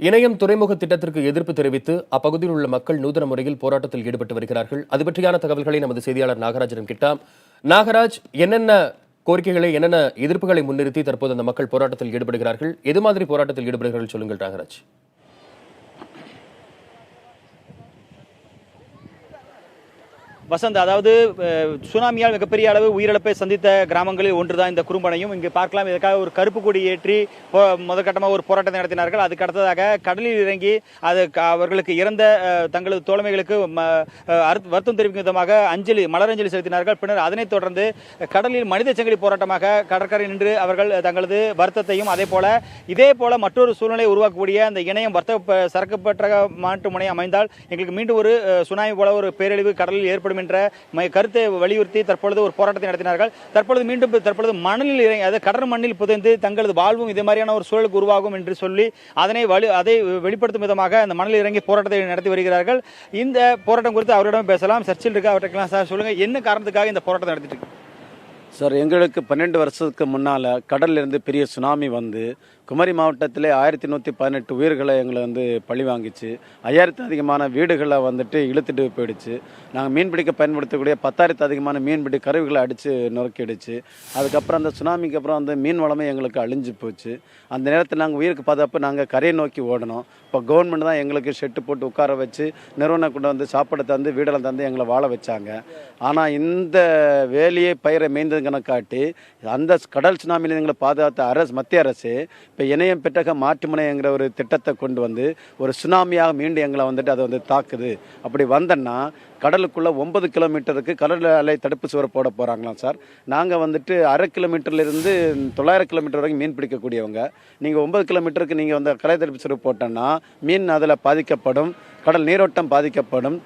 இணையம் துறைமுக திட்டத்திற்கு எதிர்ப்பு தெரிவித்து அப்பகுதியில் உள்ள மக்கள் நூதன முறையில் போராட்டத்தில் ஈடுபட்டு வருகிறார்கள். அது பற்றியான தகவல்களை நமது செய்தியாளர் நாகராஜிடம் கேட்டாம். நாகராஜ், என்னென்ன கோரிக்கைகளை, என்னென்ன எதிர்ப்புகளை முன்னிறுத்தி தற்போது அந்த மக்கள் போராட்டத்தில் ஈடுபடுகிறார்கள்? எது மாதிரி போராட்டத்தில் ஈடுபடுகிறார்கள் சொல்லுங்கள் நாகராஜ். வசந்த், அதாவது சுனாமியால் மிகப்பெரிய அளவு உயிரிழப்பை சந்தித்த கிராமங்களில் ஒன்றுதான் இந்த குறும்பனையும். இங்கு பார்க்கலாம், இதற்காக ஒரு கருப்பு கொடி ஏற்றி முதற்கட்டமாக ஒரு போராட்டத்தை நடத்தினார்கள். அதுக்கு அடுத்ததாக கடலில் இறங்கி அவர்களுக்கு இறந்த தங்களது தோழமைகளுக்கு வருத்தம் தெரிவிக்கும் விதமாக மலரஞ்சலி செலுத்தினார்கள். பின்னர் அதனைத் தொடர்ந்து கடலில் மனித சங்கிலி போராட்டமாக கடற்கரை நின்று அவர்கள் தங்களது வருத்தத்தையும் இதே போல மற்றொரு சூழ்நிலை உருவாக்கக்கூடிய அந்த இணையம் வர்த்தக சரக்கு பற்ற மாற்று முனை அமைந்தால் எங்களுக்கு மீண்டும் ஒரு சுனாமி போல ஒரு பேரழிவு கடலில் ஏற்படும் என்ற கருத்தை வலியுறுத்தி தற்பொழுது ஒரு போராட்டத்தை நடத்தினார்கள். தற்பொழுது மணலில் இறங்கி, கடல் மண்ணில் புதைந்து தங்களது வாழ்வும் இதே மாதிரியான ஒரு சூழலுக்கு உருவாகும் என்று சொல்லி அதை வெளிப்படுத்தும் விதமாக அந்த மணலில் இறங்கி போராட்டத்தை நடத்தி வருகிறார்கள். இந்த போராட்டம் குறித்து அவரிடம் பேசலாம். சர்ச்சில் இருக்கு, அவர்கிட்ட சார் சொல்லுங்க, என்ன காரணத்துக்காக இந்த போராட்டத்தை நடத்திட்டு இருக்கு? சார், எங்களுக்கு 12 வருஷத்துக்கு முன்னால் கடல்லிருந்து பெரிய சுனாமி வந்து குமரி மாவட்டத்திலே 1118 உயிர்களை எங்களை பழி வாங்கிச்சு. 5000 அதிகமான வீடுகளை இழுத்துட்டு போயிடுச்சு. நாங்கள் மீன் பிடிக்க பயன்படுத்தக்கூடிய 10,000 அதிகமான மீன்பிடி கருவிகளை அடித்து நொறுக்கிடுச்சு. அதுக்கப்புறம் அந்த சுனாமிக்கு அப்புறம் மீன் வளமே எங்களுக்கு அழிஞ்சு போச்சு. அந்த நேரத்தில் நாங்கள் உயிருக்கு பாதுகாப்பு நாங்கள் கரையை நோக்கி ஓடணும். இப்போ கவர்மெண்ட் தான் எங்களுக்கு ஷெட்டு போட்டு உட்கார வச்சு நிறுவனம் கொண்டு சாப்பாடு தந்து வீடெல்லாம் தந்து எங்களை வாழ வச்சாங்க. ஆனால் இந்த வேலையை பயிரை மேய்ந்தது கணக்காட்டி அந்த கடல் சுனாமியில் எங்களை பாதுகாத்த மத்திய அரசு இப்போ இணையம் பெற்றக மாற்றுமுனைங்கிற ஒரு திட்டத்தை கொண்டு ஒரு சுனாமியாக மீண்டும் எங்களை அதை தாக்குது. அப்படி வந்தோன்னா கடலுக்குள்ளே 9 கிலோமீட்டருக்கு கடல் அலை தடுப்பு சுவர் போட போகிறாங்களாம் சார். நாங்கள் 1/2 கிலோமீட்டர்லேருந்து 900 கிலோமீட்டர் வரைக்கும் மீன் பிடிக்கக்கூடியவங்க. நீங்கள் 9 கிலோமீட்டருக்கு நீங்கள் கடல் தடுப்பு சுவர் போட்டோன்னா மீன் அதில் பாதிக்கப்படும், கடல் நீரோட்டம் பாதிக்கப்படும்.